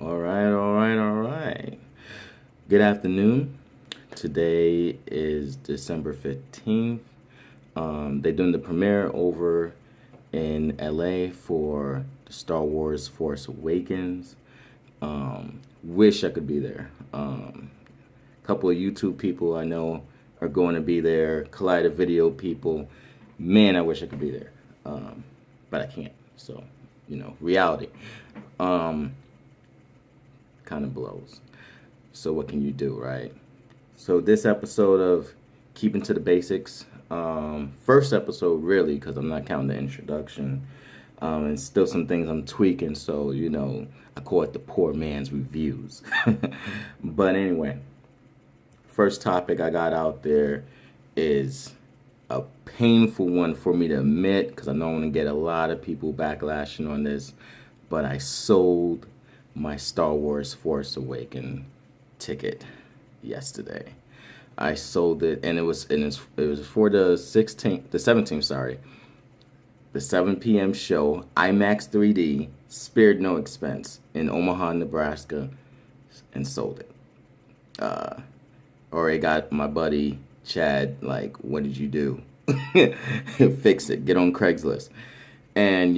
All right, all right, all right. Good afternoon. Today is December 15th. They're doing the premiere over in LA for the Star Wars Force Awakens. Wish I could be there. A couple of YouTube people I know are going to be there. Collider Video people. Man, I wish I could be there. But I can't. So, reality. Um, kind of blows. So what can you do, right? So this episode of Keeping to the Basics, first episode really, because I'm not counting the introduction, and still some things I'm tweaking. So I call it the poor man's reviews. But anyway, first topic I got out there is a painful one for me to admit because I know I'm gonna get a lot of people backlashing on this, but I sold my Star Wars Force Awakens ticket yesterday. I sold it, and it was for the 16th, the 17th, sorry, the 7 p.m. show, IMAX 3D, spared no expense in Omaha, Nebraska, and sold it. Or it got my buddy Chad like, "What did you do? Fix it. Get on Craigslist." And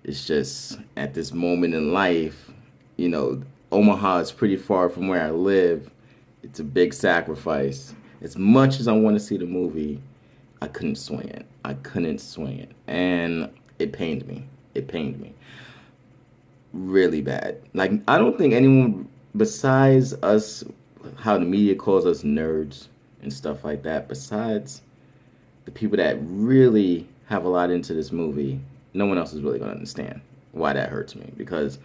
it's just at this moment in life, Omaha is pretty far from where I live. It's a big sacrifice. As much as I want to see the movie, I couldn't swing it. I couldn't swing it. And it pained me. It pained me really bad. Like, I don't think anyone besides us, how the media calls us nerds and stuff like that, besides the people that really have a lot into this movie, no one else is really going to understand why that hurts me. Because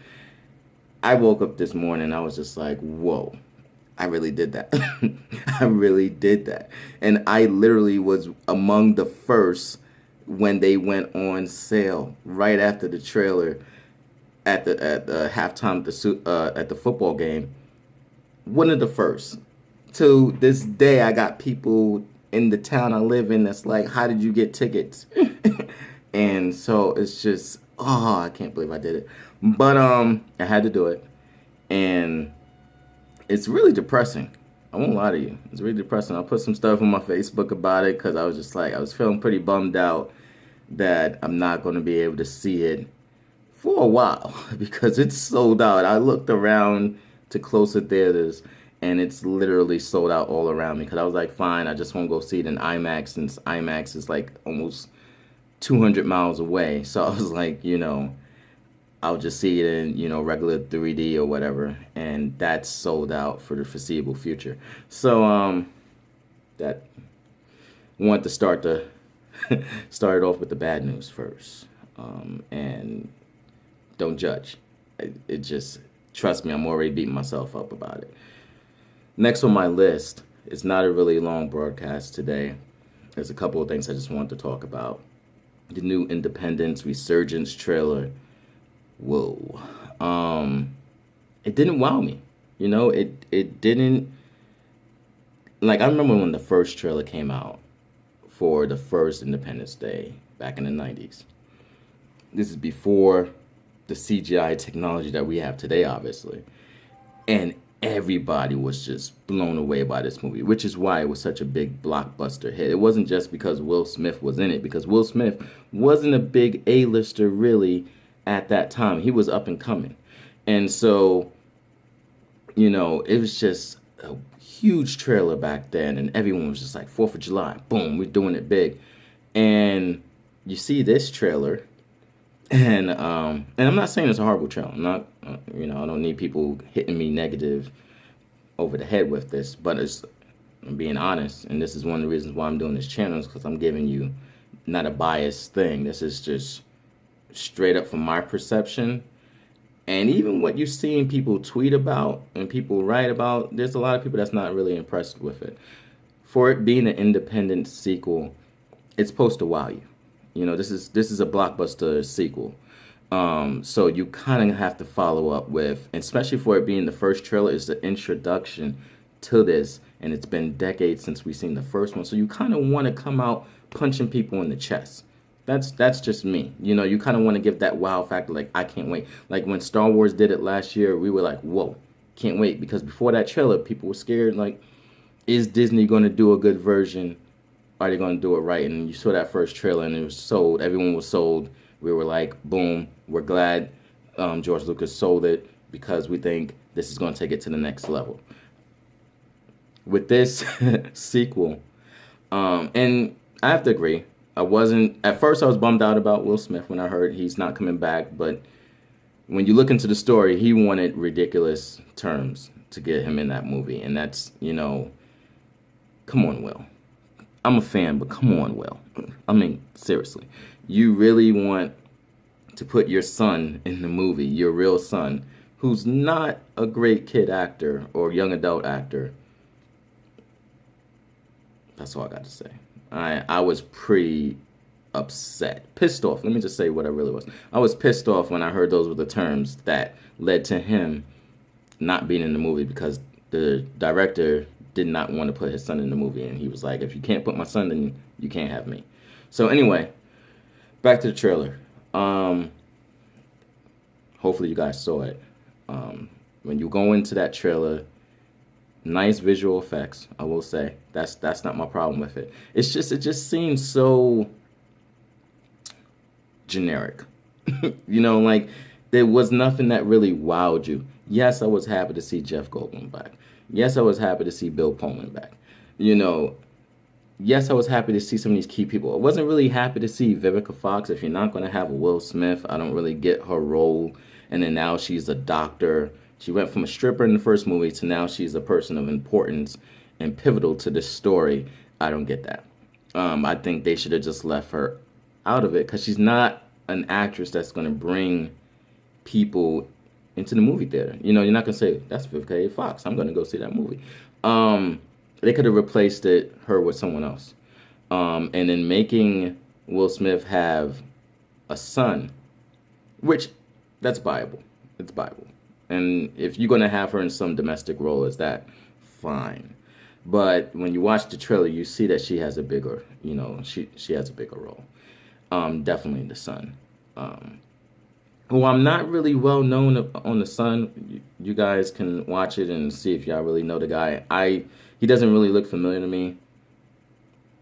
I woke up this morning and I was just like, whoa, I really did that. I really did that. And I literally was among the first when they went on sale right after the trailer at the halftime at the football game. One of the first. To this day, I got people in the town I live in that's like, "How did you get tickets?" And so it's just, oh, I can't believe I did it. But I had to do it, and it's really depressing. I won't lie to you. It's really depressing. I put some stuff on my Facebook about it because I was just like, I was feeling pretty bummed out that I'm not going to be able to see it for a while because it's sold out. I looked around to closer theaters and it's literally sold out all around me because I was like, fine, I just want to go see it in IMAX since IMAX is like almost 200 miles away. So I was like, I'll just see it in, regular 3D or whatever. And that's sold out for the foreseeable future. So, that want to start it off with the bad news first. And don't judge. It just, trust me, I'm already beating myself up about it. Next on my list, it's not a really long broadcast today. There's a couple of things I just want to talk about. The new Independence Resurgence trailer. Whoa. It didn't wow me. It didn't, like, I remember when the first trailer came out for the first Independence Day back in the 90s. This is before the CGI technology that we have today, obviously. And everybody was just blown away by this movie, which is why it was such a big blockbuster hit. It wasn't just because Will Smith was in it, because Will Smith wasn't a big A-lister really at that time. He was up and coming. And so, it was just a huge trailer back then, and everyone was just like, 4th of July, boom, we're doing it big. And you see this trailer, and I'm not saying it's a horrible trailer. I'm not, I don't need people hitting me negative over the head with this, but I'm being honest, and this is one of the reasons why I'm doing this channel is because I'm giving you not a biased thing. This is just straight up from my perception. And even what you're seeing people tweet about and people write about, there's a lot of people that's not really impressed with it. For it being an independent sequel, it's supposed to wow you. This is a blockbuster sequel. So you kind of have to follow up with, especially for it being the first trailer, is the introduction to this, and it's been decades since we've seen the first one. So you kind of want to come out punching people in the chest. That's just me. You know, you kind of want to give that wow factor. Like, I can't wait. Like when Star Wars did it last year, we were like, whoa, can't wait. Because before that trailer, people were scared. Like, is Disney going to do a good version? Are they going to do it right? And you saw that first trailer, and it was sold. Everyone was sold. We were like, boom, we're glad George Lucas sold it because we think this is going to take it to the next level. With this sequel, and I have to agree. I wasn't at first. I was bummed out about Will Smith when I heard he's not coming back. But when you look into the story, he wanted ridiculous terms to get him in that movie, and that's, you know, come on, Will. I'm a fan, but come on, Will. I mean, seriously, you really want to put your son in the movie, your real son, who's not a great kid actor or young adult actor. That's all I got to say. I was pretty upset, pissed off. Let me just say what I really was. I was pissed off when I heard those were the terms that led to him not being in the movie because the director did not want to put his son in the movie, and he was like, if you can't put my son, then you can't have me. So anyway, back to the trailer. Hopefully you guys saw it. When you go into that trailer, nice visual effects, I will say. That's not my problem with it. It just seems so generic. You know, like there was nothing that really wowed you. Yes, I was happy to see Jeff Goldblum back. Yes, I was happy to see Bill Pullman back. You know, yes, I was happy to see some of these key people. I wasn't really happy to see Vivica Fox. If you're not going to have a Will Smith, I don't really get her role. And then now she's a doctor. She went from a stripper in the first movie to now she's a person of importance and pivotal to this story. I don't get that. I think they should have just left her out of it because she's not an actress that's going to bring people into the movie theater. You know, you're not going to say, that's Vivica A. Fox. I'm going to go see that movie. They could have replaced her with someone else. And then making Will Smith have a son, which that's Bible. It's Bible. And if you're going to have her in some domestic role as that, fine. But when you watch the trailer, you see that she has a bigger, you know, she has a bigger role. Definitely the son. Well, I'm not really well known on the son. You guys can watch it and see if y'all really know the guy. He doesn't really look familiar to me.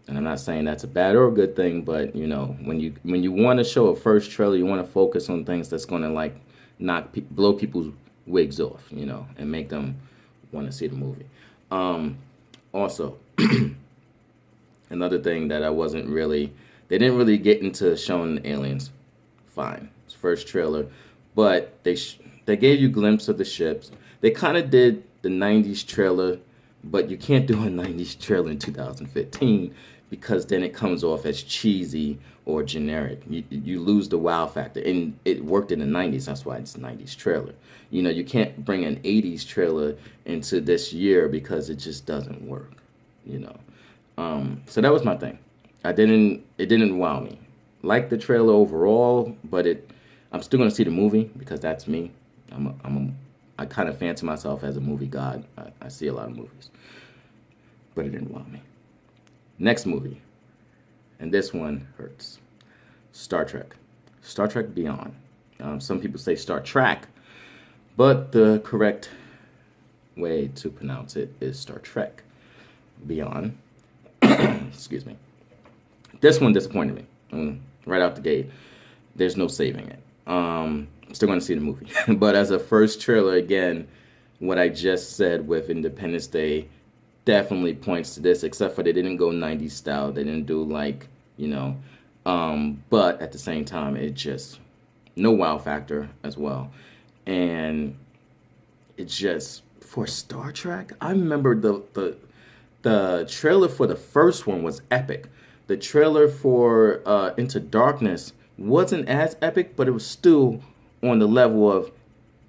And I'm not saying that's a bad or a good thing, but you know, when you want to show a first trailer, you want to focus on things that's going to like blow people's wigs off, you know, and make them want to see the movie. Also, another thing that they didn't really get into showing the aliens. Fine, it's first trailer, but they gave you a glimpse of the ships. They kind of did the 90s trailer, but you can't do a 90s trailer in 2015 because then it comes off as cheesy or generic. You lose the wow factor, and it worked in the 90s. That's why it's a 90s trailer. You know, you can't bring an 80s trailer into this year because it just doesn't work. You know, so that was my thing. It didn't wow me. Like the trailer overall, but I'm still gonna see the movie because that's me. I kind of fancy myself as a movie god. I see a lot of movies, but it didn't wow me. Next movie, and this one hurts. Star Trek. Star Trek Beyond. Some people say Star Trek, but the correct way to pronounce it is Star Trek Beyond. Excuse me. This one disappointed me right out the gate. There's no saving it. I'm still going to see the movie. But as a first trailer, again, what I just said with Independence Day definitely points to this, except for they didn't go 90s style. They didn't do like, you know, but at the same time, it just, no wow factor as well. And it just, for Star Trek, I remember the trailer for the first one was epic. The trailer for Into Darkness wasn't as epic, but it was still on the level of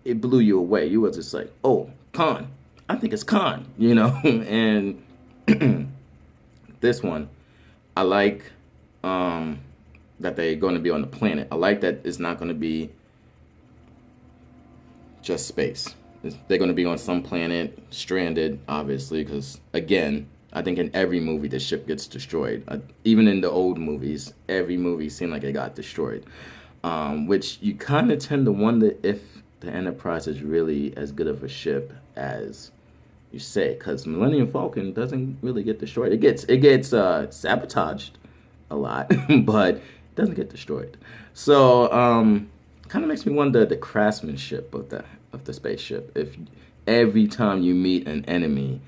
it blew you away. You were just like, oh, Khan. I think it's Khan, you know? And this one, I like that they're going to be on the planet. I like that it's not going to be just space. They're going to be on some planet, stranded, obviously, because, again, I think in every movie the ship gets destroyed. Even in the old movies, every movie seemed like it got destroyed. Which you kind of tend to wonder if the Enterprise is really as good of a ship as you say, because Millennium Falcon doesn't really get destroyed. It gets sabotaged a lot, but it doesn't get destroyed. So kind of makes me wonder the craftsmanship of the spaceship. If every time you meet an enemy,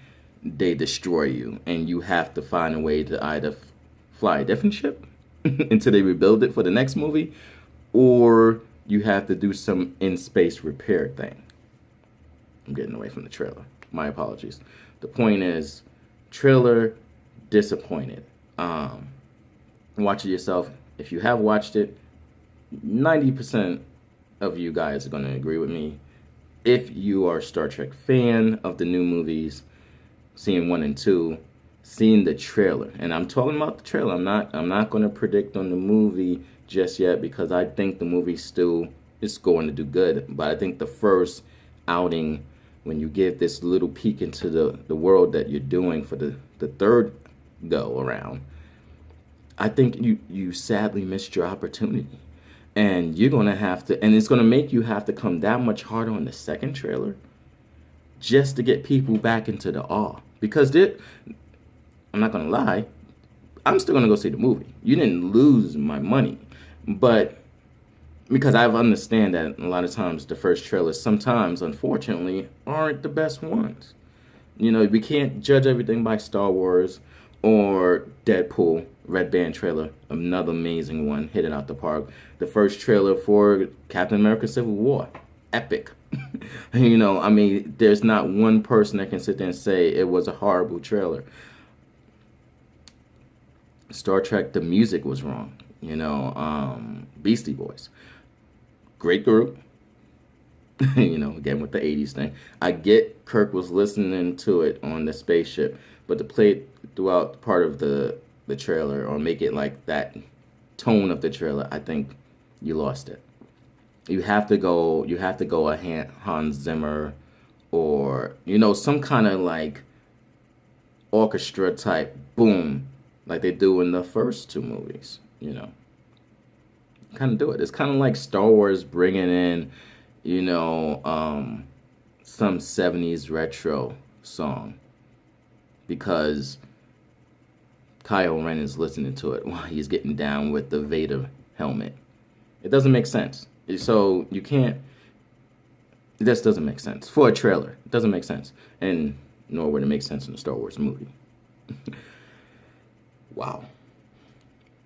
they destroy you, and you have to find a way to either fly a different ship until they rebuild it for the next movie, or you have to do some in space repair thing. I'm getting away from the trailer. My apologies. The point is, trailer disappointed. Watch it yourself. If you have watched it, 90% of you guys are going to agree with me. If you are a Star Trek fan of the new movies, seeing 1 and 2, seeing the trailer, and I'm talking about the trailer. I'm not going to predict on the movie just yet because I think the movie still is going to do good. But I think the first outing, when you give this little peek into the world that you're doing for the third go around, I think you sadly missed your opportunity. And you're going to have to, and it's going to make you have to come that much harder on the second trailer just to get people back into the awe. Because I'm not going to lie, I'm still going to go see the movie. You didn't lose my money. But because I understand that a lot of times the first trailers sometimes, unfortunately, aren't the best ones. You know, we can't judge everything by Star Wars or Deadpool. Red Band trailer, another amazing one, hit it out the park. The first trailer for Captain America Civil War, epic. You know, I mean, there's not one person that can sit there and say it was a horrible trailer. Star Trek, the music was wrong. You know, Beastie Boys, great group. You know, again with the 80s thing. I get Kirk was listening to it on the spaceship, but to play it throughout part of the trailer or make it like that tone of the trailer, I think you lost it. You have to go a Hans Zimmer or, you know, some kind of like orchestra type boom like they do in the first two movies, you know. Kind of do it. It's kind of like Star Wars bringing in, you know, some 70s retro song because Kylo Ren is listening to it while he's getting down with the Vader helmet. It doesn't make sense. So you can't. This doesn't make sense for a trailer. It doesn't make sense, and nor would it make sense in a Star Wars movie. Wow.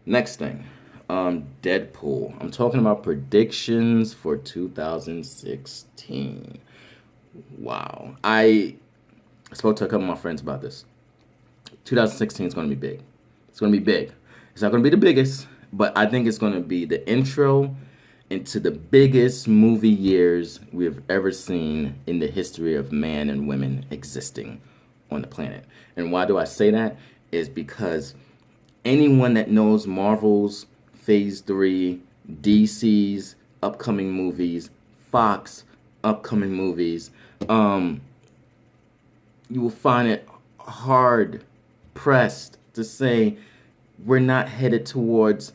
Next thing, Deadpool. I'm talking about predictions for 2016. Wow. I spoke to a couple of my friends about this. 2016 is going to be big. It's going to be big. It's not going to be the biggest, but I think it's going to be the intro into the biggest movie years we've ever seen in the history of man and women existing on the planet. And why do I say that? Is because anyone that knows Marvel's Phase 3, DC's upcoming movies, Fox upcoming movies, you will find it hard pressed to say we're not headed towards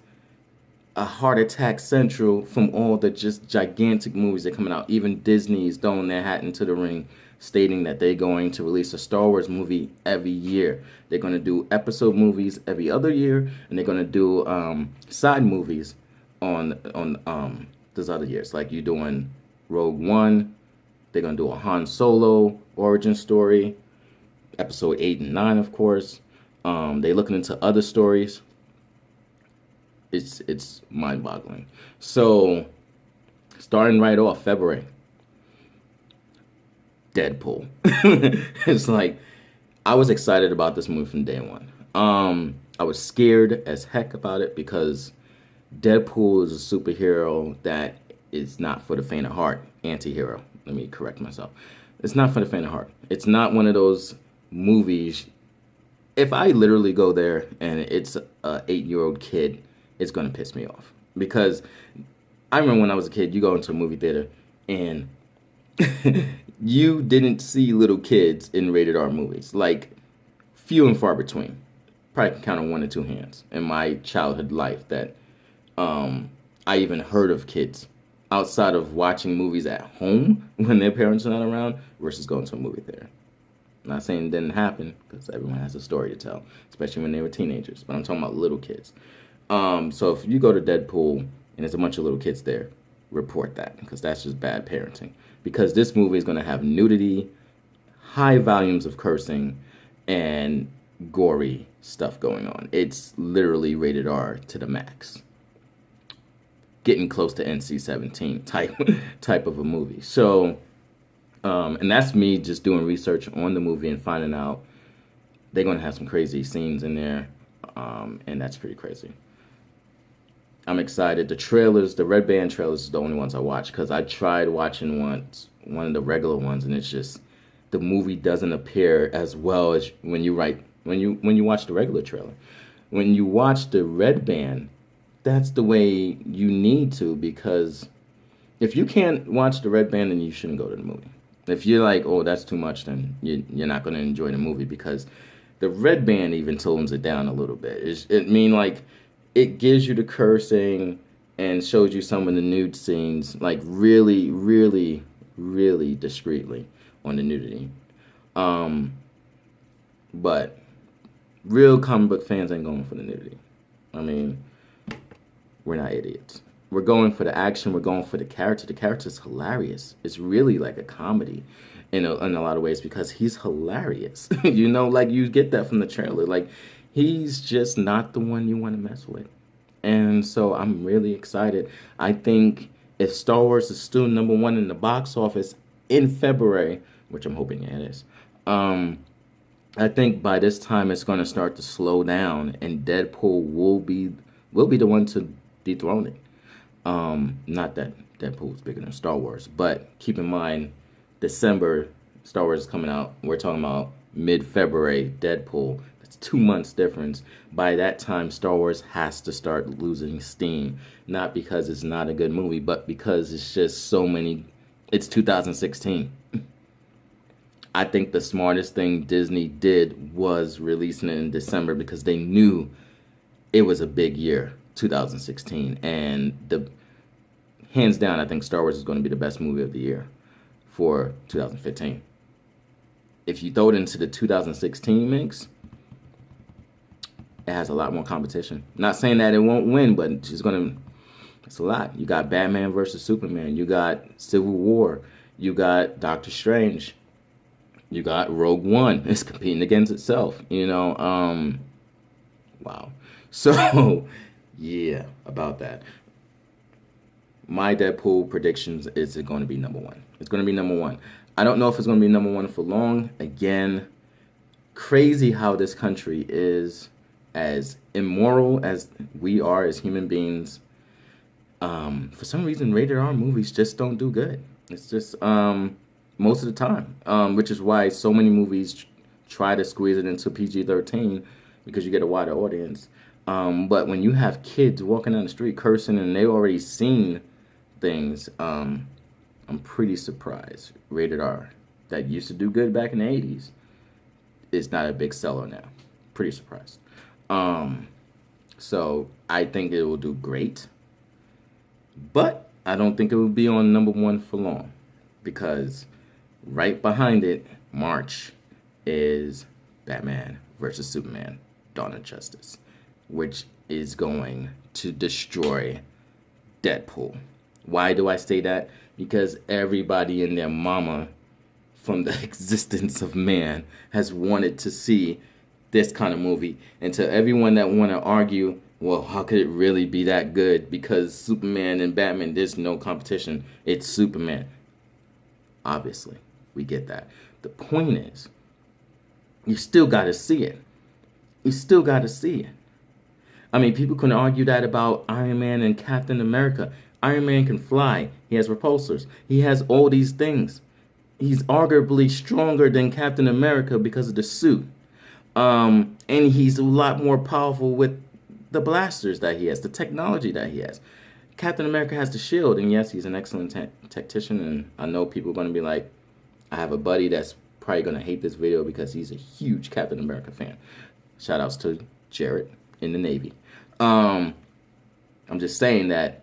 a heart attack central from all the just gigantic movies that are coming out. Even Disney's throwing their hat into the ring, stating that they're going to release a Star Wars movie every year. They're going to do episode movies every other year, and they're going to do side movies on those other years. Like you're doing Rogue One, they're going to do a Han Solo origin story, episode 8 and 9, of course. They're looking into other stories. It's mind-boggling. So, starting right off February, Deadpool. It's like I was excited about this movie from day one. I was scared as heck about it because Deadpool is a superhero that is not for the faint of heart. Anti-hero. Let me correct myself. It's not for the faint of heart. It's not one of those movies. If I literally go there and it's a 8-year-old kid, it's going to piss me off. Because I remember when I was a kid, you go into a movie theater and you didn't see little kids in rated R movies. Like, few and far between. Probably can count on one or two hands in my childhood life that I even heard of kids outside of watching movies at home when their parents are not around versus going to a movie theater. I'm not saying it didn't happen because everyone has a story to tell, especially when they were teenagers. But I'm talking about little kids. So if you go to Deadpool and there's a bunch of little kids there, report that because that's just bad parenting. Because this movie is going to have nudity, high volumes of cursing, and gory stuff going on. It's literally rated R to the max. Getting close to NC-17 type of a movie. So, and that's me just doing research on the movie and finding out they're going to have some crazy scenes in there, and that's pretty crazy. I'm excited. The trailers, the Red Band trailers, is the only ones I watch because I tried watching one of the regular ones, and it's just the movie doesn't appear as well as when you watch the regular trailer. When you watch the Red Band, that's the way you need to, because if you can't watch the Red Band, then you shouldn't go to the movie. If you're like, oh, that's too much, then you're not going to enjoy the movie, because the Red Band even tones it down a little bit. It gives you the cursing and shows you some of the nude scenes, like really, really, really discreetly on the nudity. But real comic book fans ain't going for the nudity. I mean, we're not idiots. We're going for the action. We're going for the character. The character's hilarious. It's really like a comedy in a lot of ways because he's hilarious. Like you get that from the trailer. Like he's just not the one you want to mess with. And so I'm really excited. I think if Star Wars is still number one in the box office in February, which I'm hoping it is, I think by this time it's going to start to slow down, and Deadpool will be the one to dethrone it. Not that Deadpool is bigger than Star Wars, but keep in mind, December, Star Wars is coming out. We're talking about mid-February, Deadpool. That's 2 months difference. By that time, Star Wars has to start losing steam. Not because it's not a good movie, but because it's just so many. It's 2016. I think the smartest thing Disney did was releasing it in December because they knew it was a big year, 2016. And hands down, I think Star Wars is going to be the best movie of the year for 2015. If you throw it into the 2016 mix, it has a lot more competition. Not saying that it won't win, but it's a lot. You got Batman versus Superman. You got Civil War. You got Doctor Strange. You got Rogue One. It's competing against itself. Wow. So, yeah, about that. My Deadpool predictions is it going to be number one. It's going to be number one. I don't know if it's going to be number one for long. Again, crazy how this country is as immoral as we are as human beings. For some reason, rated R movies just don't do good. It's just most of the time, which is why so many movies try to squeeze it into PG-13 because you get a wider audience. But when you have kids walking down the street cursing and they've already seen things, I'm pretty surprised. Rated R, that used to do good back in the 80s, is not a big seller now. Pretty surprised. So I think it will do great. But I don't think it will be on number one for long. Because right behind it, March, is Batman versus Superman, Dawn of Justice, which is going to destroy Deadpool. Why do I say that? Because everybody and their mama from the existence of man has wanted to see this kind of movie. And to everyone that want to argue, well, how could it really be that good? Because Superman and Batman, there's no competition. It's Superman. Obviously, we get that. The point is, you still got to see it. You still got to see it. I mean, people can argue that about Iron Man and Captain America. Iron Man can fly. He has repulsors. He has all these things. He's arguably stronger than Captain America because of the suit. And he's a lot more powerful with the blasters that he has, the technology that he has. Captain America has the shield, and yes, he's an excellent tactician, and I know people are going to be like, I have a buddy that's probably gonna hate this video because he's a huge Captain America fan. Shout outs to Jared in the Navy. I'm just saying that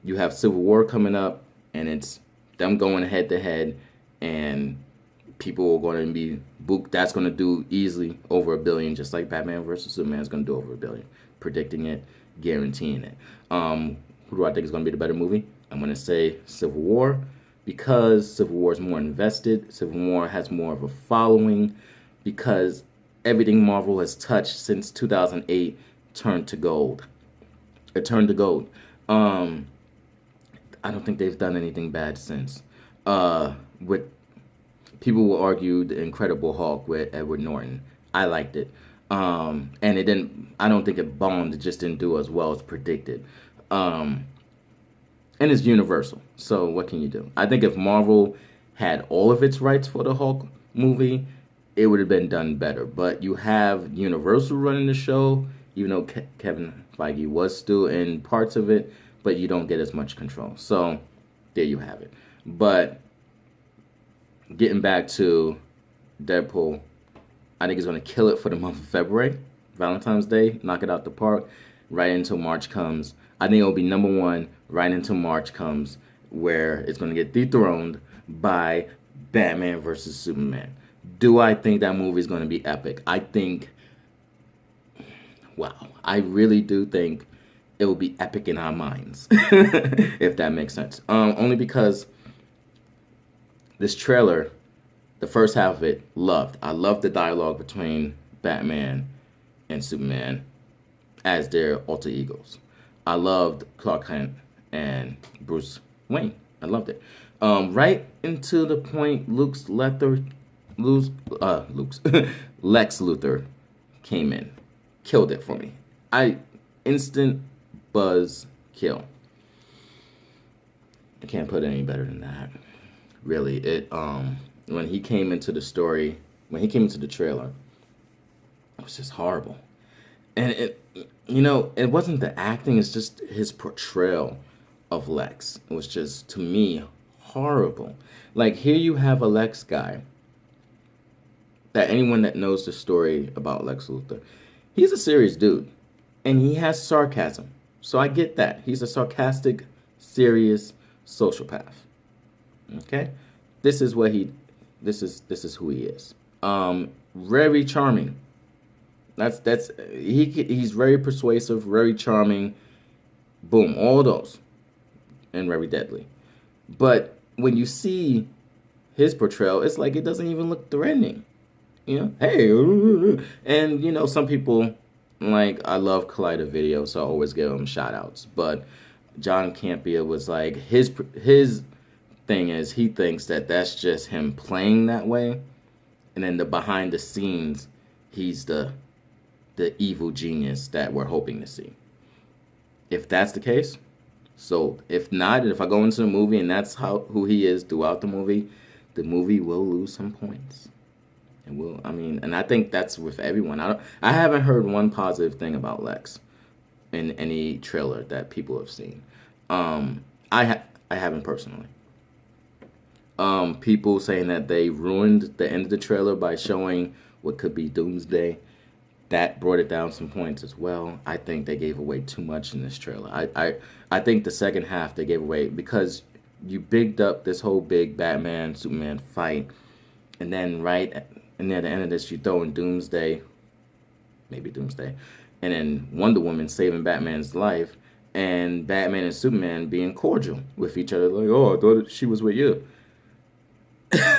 you have Civil War coming up, and it's them going head to head, and people are going to be booked. That's going to do easily over $1 billion, just like Batman versus Superman is going to do over $1 billion. Predicting it, guaranteeing it. Who do I think is going to be the better movie? I'm going to say Civil War, because Civil War is more invested. Civil War has more of a following, because everything Marvel has touched since 2008 turned to gold. It turned to gold. I don't think they've done anything bad since. With people will argue the Incredible Hulk with Edward Norton. I liked it. And it didn't. I don't think it bombed. It just didn't do as well as predicted. And it's Universal. So what can you do? I think if Marvel had all of its rights for the Hulk movie, it would have been done better. But you have Universal running the show, even though Kevin Feige was still in parts of it, but you don't get as much control. So there you have it. But getting back to Deadpool, I think he's going to kill it for the month of February. Valentine's Day, knock it out the park. Right until March comes. I think it'll be #1 right until March comes, where it's going to get dethroned by Batman versus Superman. Do I think that movie is going to be epic? I think, wow, I really do think it will be epic in our minds, if that makes sense. Only because this trailer, the first half of it, I loved the dialogue between Batman and Superman as their alter egos. I loved Clark Kent and Bruce Wayne. I loved it. Right into the point Lex Luthor came in. Killed it for me. Instant buzz kill. I can't put it any better than that. Really, when he came into the story, when he came into the trailer, it was just horrible. And it wasn't the acting, it's just his portrayal of Lex. It was just, to me, horrible. Like, here you have a Lex guy, that anyone that knows the story about Lex Luthor, he's a serious dude. And he has sarcasm. So I get that. He's a sarcastic, serious sociopath. Okay? This is who he is. Very charming. He's very persuasive, very charming. Boom, all those. And very deadly. But when you see his portrayal, it's like it doesn't even look threatening. Hey, and some people, like, I love Collider Video, so I always give him shout outs. But John Campea was like, his thing is, he thinks that that's just him playing that way, and then the behind the scenes, he's the evil genius that we're hoping to see. If that's the case, so if not, if I go into the movie and that's who he is throughout the movie will lose some points. It will. And I think that's with everyone. I haven't heard one positive thing about Lex in any trailer that people have seen. I haven't personally. People saying that they ruined the end of the trailer by showing what could be Doomsday. That brought it down some points as well. I think they gave away too much in this trailer. I think the second half they gave away, because you bigged up this whole big Batman Superman fight, and then right near the end of this you throw in Doomsday, maybe Doomsday, and then Wonder Woman saving Batman's life, and Batman and Superman being cordial with each other, like, oh, I thought she was with you.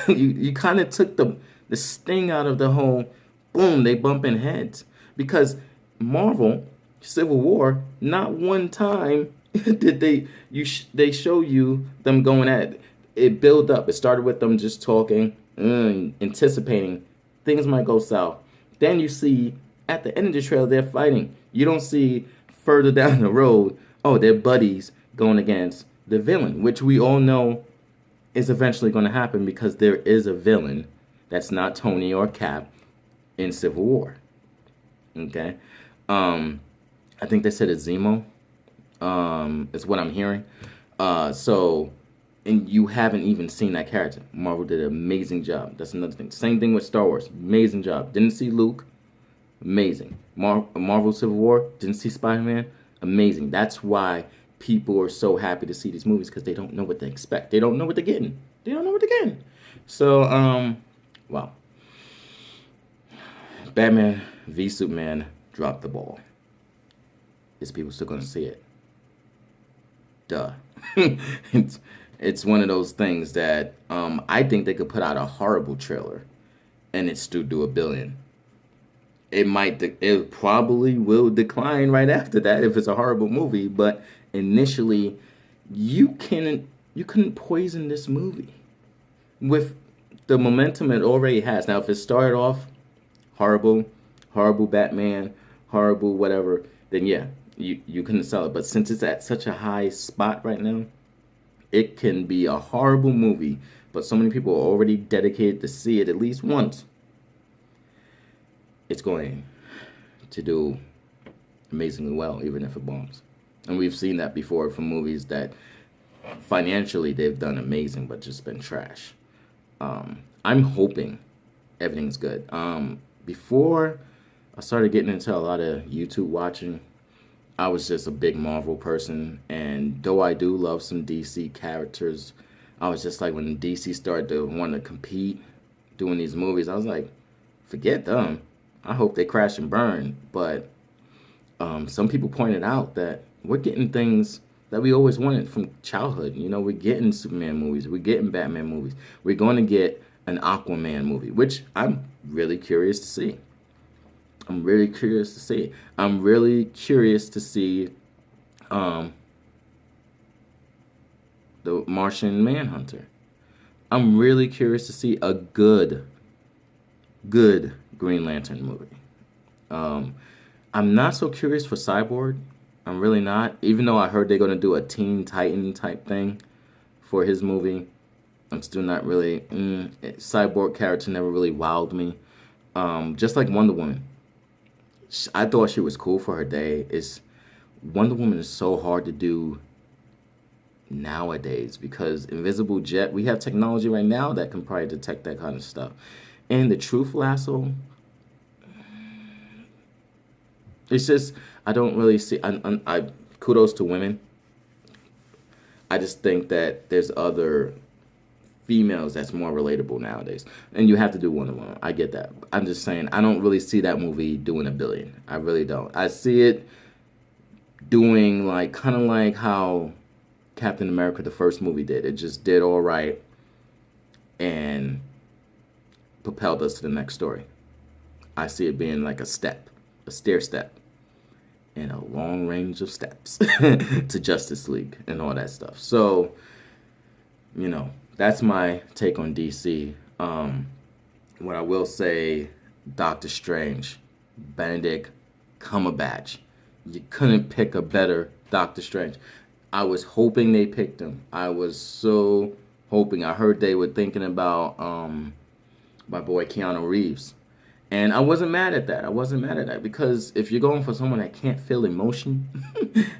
You kind of took the sting out of the whole, boom, they bumping heads. Because Marvel, Civil War, not one time did they show you them going at it. It built up. It started with them just talking, anticipating things might go south. Then you see at the end of the trailer they're fighting. You don't see further down the road, oh, they're buddies going against the villain, which we all know is eventually going to happen, because there is a villain that's not Tony or Cap in Civil War. Okay? I think they said it's Zemo. Is what I'm hearing. So and you haven't even seen that character. Marvel did an amazing job. That's another thing. Same thing with Star Wars. Amazing job. Didn't see Luke. Amazing. Marvel Civil War. Didn't see Spider-Man. Amazing. That's why people are so happy to see these movies, because they don't know what they expect. They don't know what they're getting. They don't know what they're getting. So, wow. Batman v Superman dropped the ball. Is people still gonna see it? Duh. it's, it's one of those things that I think they could put out a horrible trailer and it still do 1 billion. It probably will decline right after that if it's a horrible movie, but initially you couldn't poison this movie with the momentum it already has. Now if it started off horrible, horrible Batman, horrible whatever, then yeah, you couldn't sell it. But since it's at such a high spot right now, it can be a horrible movie, but so many people are already dedicated to see it at least once. It's going to do amazingly well, even if it bombs. And we've seen that before from movies that financially they've done amazing, but just been trash. I'm hoping everything's good. Before I started getting into a lot of YouTube watching, I was just a big Marvel person, and though I do love some DC characters, I was just like, when DC started to want to compete doing these movies, I was like, forget them. I hope they crash and burn. But some people pointed out that we're getting things that we always wanted from childhood. You know, we're getting Superman movies, we're getting Batman movies, we're going to get an Aquaman movie, which I'm really curious to see. I'm really curious to see. I'm really curious to see the Martian Manhunter. I'm really curious to see a good Green Lantern movie. I'm not so curious for Cyborg. I'm really not. Even though I heard they're gonna do a Teen Titan type thing for his movie, I'm still not really. Cyborg character never really wowed me. Just like Wonder Woman, I thought she was cool for her day. Wonder Woman is so hard to do nowadays because Invisible Jet, we have technology right now that can probably detect that kind of stuff. And the Truth Lasso, it's just, I don't really see. I kudos to women. I just think that there's other females that's more relatable nowadays, and you have to do Wonder Woman. I get that. I'm just saying I don't really see that movie doing 1 billion. I really don't. I see it doing like kind of like how Captain America the first movie did. It just did all right and propelled us to the next story. I see it being like a stair step, and a long range of steps to Justice League and all that stuff. So, that's my take on DC. What I will say, Doctor Strange, Benedict Cumberbatch. You couldn't pick a better Doctor Strange. I was hoping they picked him. I was so hoping. I heard they were thinking about my boy Keanu Reeves. And I wasn't mad at that. I wasn't mad at that because if you're going for someone that can't feel emotion,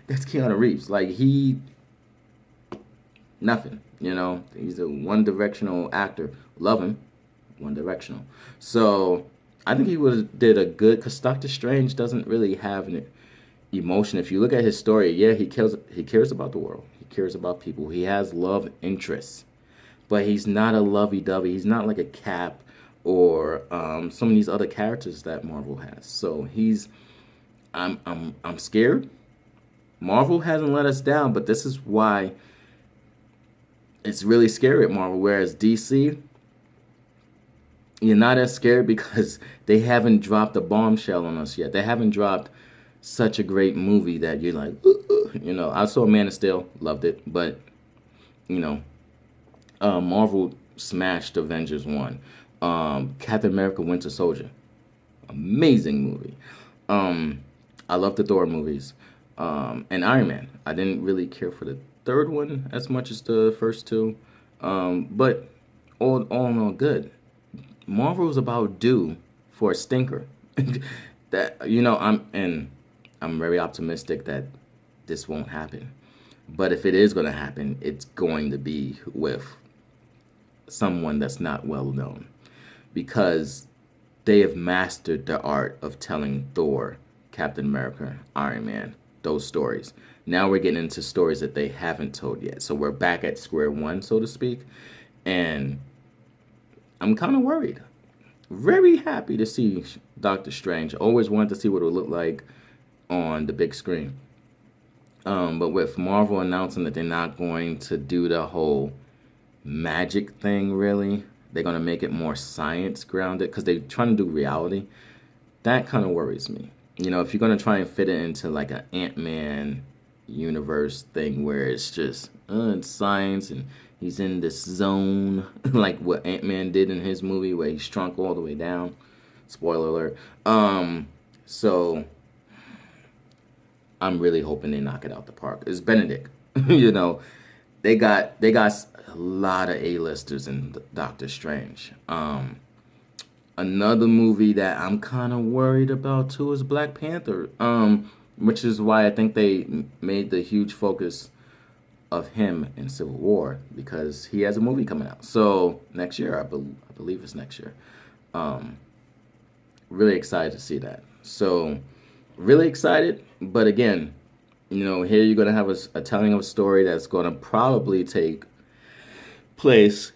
that's Keanu Reeves. Like nothing. He's a one-directional actor. Love him, one-directional. So I think he did a good because Doctor Strange doesn't really have an emotion. If you look at his story, yeah, he cares about the world. He cares about people. He has love interests, but he's not a lovey-dovey. He's not like a Cap or some of these other characters that Marvel has. So I'm scared. Marvel hasn't let us down, but this is why it's really scary at Marvel. Whereas DC, you're not as scared because they haven't dropped a bombshell on us yet. They haven't dropped such a great movie that you're like, I saw Man of Steel, loved it, but Marvel smashed Avengers 1. Captain America Winter Soldier, amazing movie. I love the Thor movies. And Iron Man. I didn't really care for the third one as much as the first two. But all in all good. Marvel's about due for a stinker. I'm very optimistic that this won't happen. But if it is going to happen, it's going to be with someone that's not well known, because they have mastered the art of telling Thor, Captain America, Iron Man, those stories. Now we're getting into stories that they haven't told yet. So we're back at square one, so to speak. And I'm kind of worried. Very happy to see Doctor Strange. Always wanted to see what it would look like on the big screen. But with Marvel announcing that they're not going to do the whole magic thing, really, they're going to make it more science grounded because they're trying to do reality. That kind of worries me. You know, if you're going to try and fit it into like an Ant-Man universe thing where it's just it's science and he's in this zone, like what Ant-Man did in his movie where he shrunk all the way down. Spoiler alert. So I'm really hoping they knock it out the park. It's Benedict. You know, they got a lot of A-listers in Doctor Strange. Another movie that I'm kind of worried about too is Black Panther. Which is why I think they made the huge focus of him in Civil War, because he has a movie coming out. So next year, I believe it's next year. Really excited to see that. So really excited, but again, you know, here you're gonna have a telling of a story that's gonna probably take place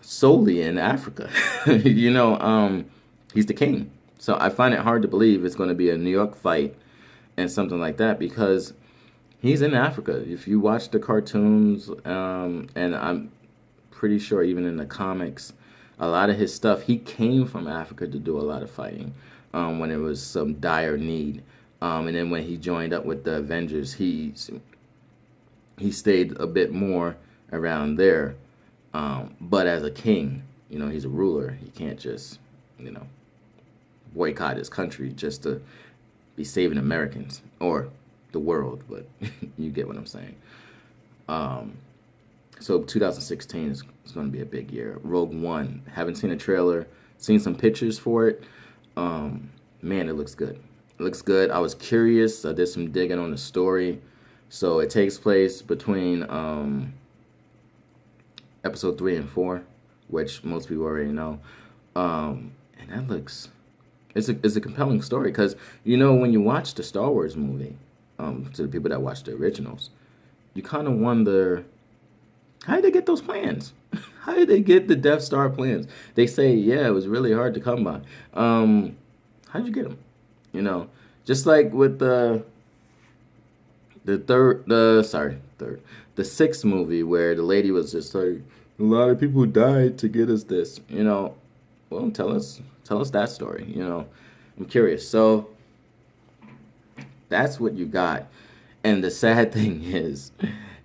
solely in Africa. You know, he's the king. So I find it hard to believe it's going to be a New York fight and something like that, because he's in Africa. If you watch the cartoons, and I'm pretty sure even in the comics, a lot of his stuff, he came from Africa to do a lot of fighting when it was some dire need. And then when he joined up with the Avengers, he stayed a bit more around there. But as a king, you know, he's a ruler. He can't just, you know, boycott his country just to be saving Americans or the world, but you get what I'm saying. So 2016 is going to be a big year. Rogue One, haven't seen a trailer, seen some pictures for it. Man, it looks good. It looks good. I was curious. I did some digging on the story. So it takes place between episode 3 and 4, which most people already know. And that looks... It's a compelling story, because, you know, when you watch the Star Wars movie, to the people that watch the originals, you kind of wonder, how did they get those plans? How did they get the Death Star plans? They say, yeah, it was really hard to come by. How did you get them? You know, just like with the sixth movie, where the lady was just like, a lot of people died to get us this. You know, well, tell us that story. You know, I'm curious. So that's what you got. And the sad thing is,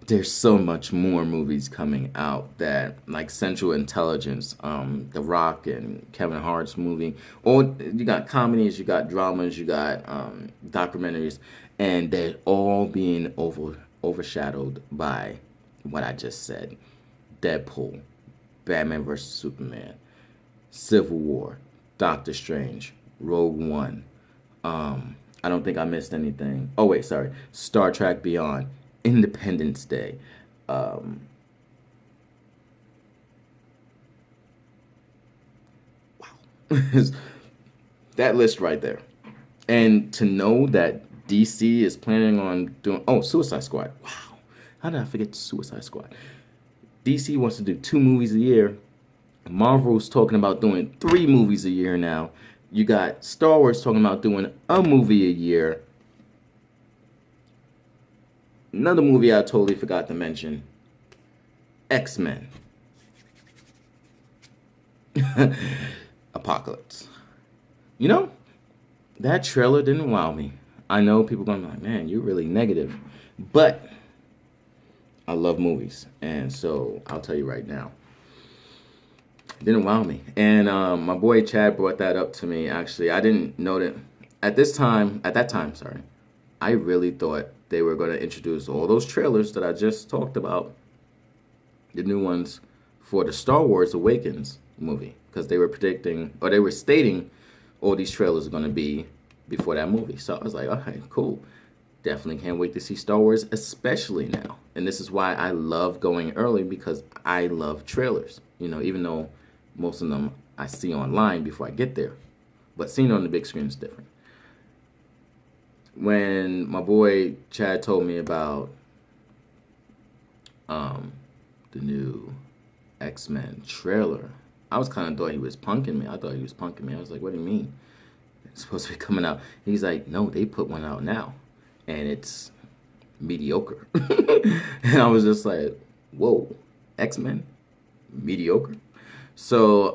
there's so much more movies coming out, that like Central Intelligence, The Rock and Kevin Hart's movie. Or you got comedies, you got dramas, you got documentaries, and they're all being overshadowed by what I just said: Deadpool, Batman vs Superman, Civil War, Doctor Strange, Rogue One. I don't think I missed anything. Oh wait, sorry. Star Trek Beyond, Independence Day. Wow. That list right there. And to know that DC is planning on doing... Oh, Suicide Squad. Wow. How did I forget Suicide Squad? DC wants to do 2 movies a year. Marvel's talking about doing 3 movies a year now. You got Star Wars talking about doing a movie a year. Another movie I totally forgot to mention: X-Men. Apocalypse. You know, that trailer didn't wow me. I know people are going to be like, man, you're really negative. But I love movies. And so I'll tell you right now, it didn't wow me. And my boy Chad brought that up to me, actually. I didn't know that at that time, I really thought they were going to introduce all those trailers that I just talked about, the new ones, for the Star Wars Awakens movie, because they were predicting, or they were stating, all these trailers are going to be before that movie. So I was like, okay, cool. Definitely can't wait to see Star Wars, especially now. And this is why I love going early, because I love trailers. Even though most of them I see online before I get there, but seeing it on the big screen is different. When my boy Chad told me about um, the new X-Men trailer, I was kind of thought he was punking me. I thought he was punking me. I was like, "What do you mean? It's supposed to be coming out?" He's like, "No, they put one out now, and it's mediocre." And I was just like, "Whoa, X-Men, mediocre." So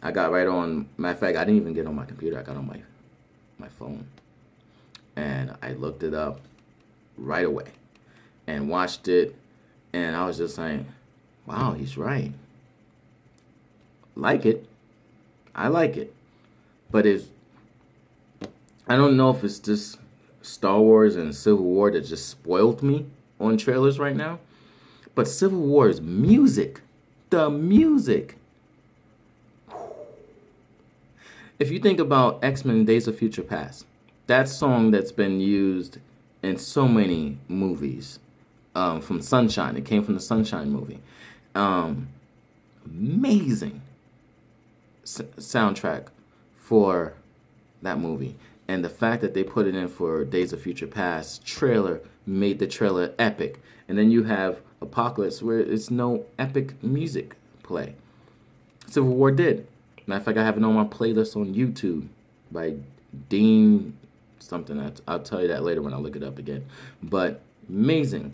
I got right on. Matter of fact, I didn't even get on my computer. I got on my phone, and I looked it up right away and watched it, and I was just like, "Wow, he's right. Like it. I like it." But I don't know if it's just Star Wars and Civil War that just spoiled me on trailers right now. But Civil War's music, the music. If you think about X-Men Days of Future Past, that song that's been used in so many movies, from Sunshine, it came from the Sunshine movie. Um, Amazing soundtrack for that movie. And the fact that they put it in for Days of Future Past trailer made the trailer epic. And then you have Apocalypse, where it's no epic music play. Civil War did. Matter of fact, I have it on my playlist on YouTube by Dean something. I'll tell you that later when I look it up again. But amazing.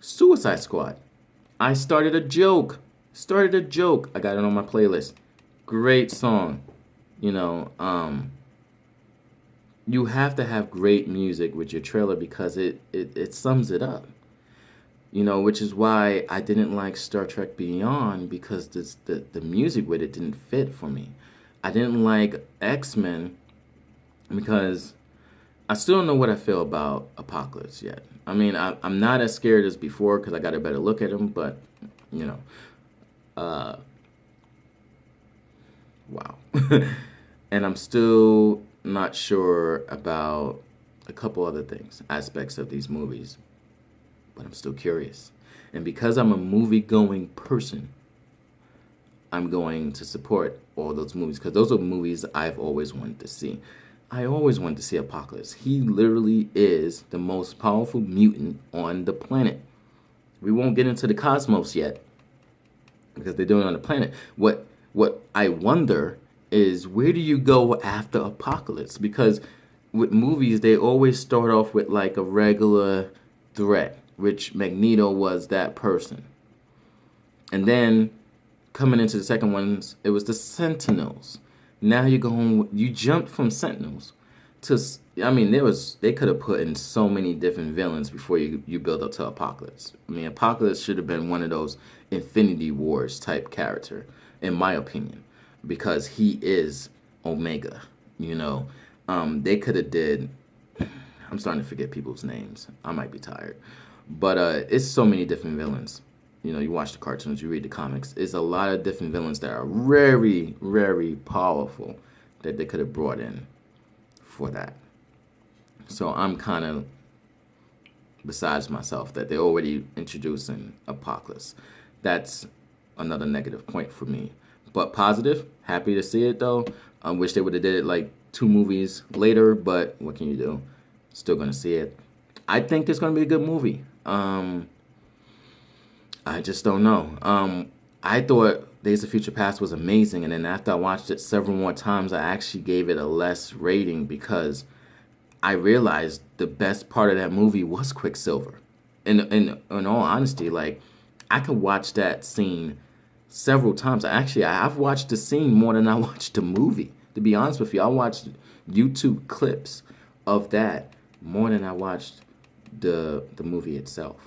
Suicide Squad. I started a joke. I got it on my playlist. Great song. You know, you have to have great music with your trailer because it sums it up. Which is why I didn't like Star Trek Beyond, because the music with it didn't fit for me. I didn't like X-Men because I still don't know what I feel about Apocalypse yet. I mean, I'm not as scared as before because I got a better look at him, but, uh, wow. And I'm still not sure about a couple other things, aspects of these movies, but I'm still curious. And because I'm a movie-going person, I'm going to support all those movies because those are movies I've always wanted to see. I always wanted to see Apocalypse. He literally is the most powerful mutant on the planet. We won't get into the cosmos yet because they're doing it on the planet. What I wonder is, where do you go after Apocalypse? Because with movies, they always start off with like a regular threat, which Magneto was that person. And then coming into the second ones, it was the Sentinels. Now you jumped from Sentinels to, I mean, they could have put in so many different villains before you build up to Apocalypse. I mean, Apocalypse should have been one of those Infinity Wars type character, in my opinion, because he is Omega. They could have did. I'm starting to forget people's names. I might be tired, but it's so many different villains. You watch the cartoons, you read the comics. It's a lot of different villains that are very, very powerful that they could have brought in for that. So I'm kind of besides myself that they're already introducing Apocalypse. That's another negative point for me. But positive, happy to see it though. I wish they would have did it like 2 movies later, but what can you do? Still gonna see it. I think it's gonna be a good movie. I just don't know. I thought Days of Future Past was amazing, and then after I watched it several more times, I actually gave it a less rating because I realized the best part of that movie was Quicksilver. In all honesty, like, I could watch that scene several times. I've watched the scene more than I watched the movie. To be honest with you, I watched YouTube clips of that more than I watched the movie itself.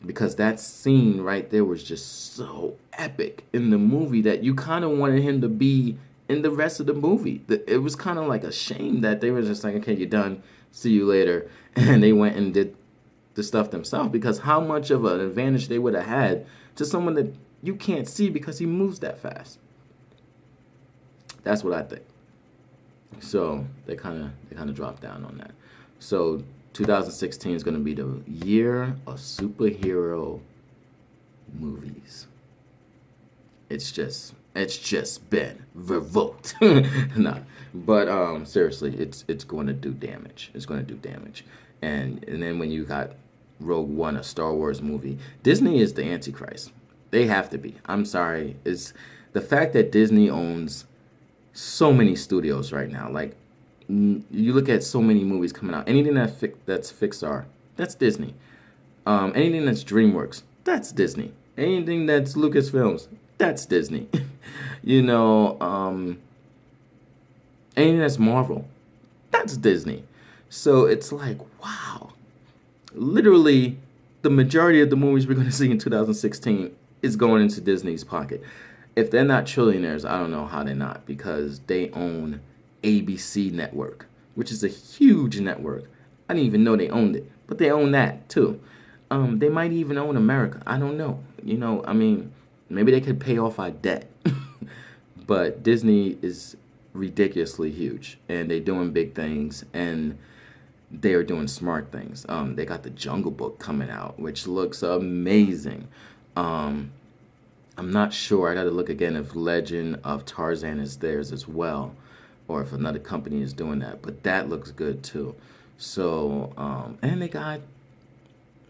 Because that scene right there was just so epic in the movie that you kind of wanted him to be in the rest of the movie. It was kind of like a shame that they were just like, okay, you're done, see you later. And they went and did the stuff themselves, because how much of an advantage they would have had to someone that you can't see because he moves that fast. That's what I think. So they kind of dropped down on that. So 2016 is going to be the year of superhero movies. It's just been revoked. Nah, but seriously, it's going to do damage. It's going to do damage. And then when you got Rogue One, a Star Wars movie, Disney is the Antichrist. They have to be. I'm sorry. It's the fact that Disney owns so many studios right now. Like, you look at so many movies coming out. Anything that's Pixar, that's Disney. Anything that's DreamWorks, that's Disney. Anything that's Lucasfilms, that's Disney. you know, anything that's Marvel, that's Disney. So it's like, wow. Literally, the majority of the movies we're going to see in 2016 is going into Disney's pocket. If they're not trillionaires, I don't know how they're not, because they own ABC Network, which is a huge network. I didn't even know they owned it, but they own that too. They might even own America. I don't know. I mean, maybe they could pay off our debt. But Disney is ridiculously huge, and they're doing big things, and they are doing smart things. They got the Jungle Book coming out, which looks amazing. I'm not sure. I got to look again if Legend of Tarzan is theirs as well, or if another company is doing that. But that looks good too. So, and they got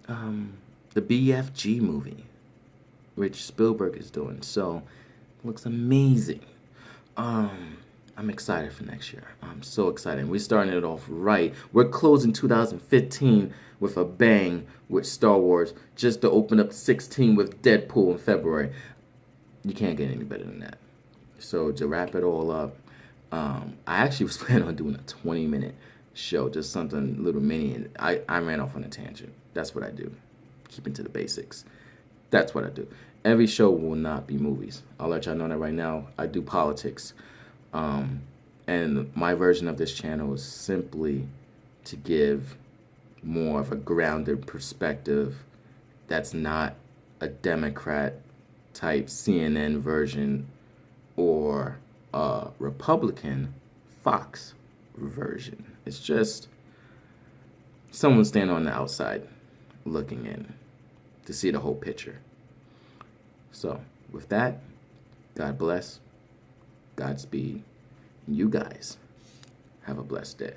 the BFG movie, which Spielberg is doing. So, looks amazing. I'm excited for next year. I'm so excited. We're starting it off right. We're closing 2015 with a bang with Star Wars, just to open up 16 with Deadpool in February. You can't get any better than that. So to wrap it all up, I actually was planning on doing a 20-minute show, just something little mini, and I ran off on a tangent. That's what I do. Keeping to the basics. That's what I do. Every show will not be movies. I'll let y'all know that right now. I do politics. And my version of this channel is simply to give more of a grounded perspective that's not a Democrat type CNN version or a Republican Fox version. It's just someone standing on the outside looking in to see the whole picture. So with that, God bless, Godspeed, and you guys have a blessed day.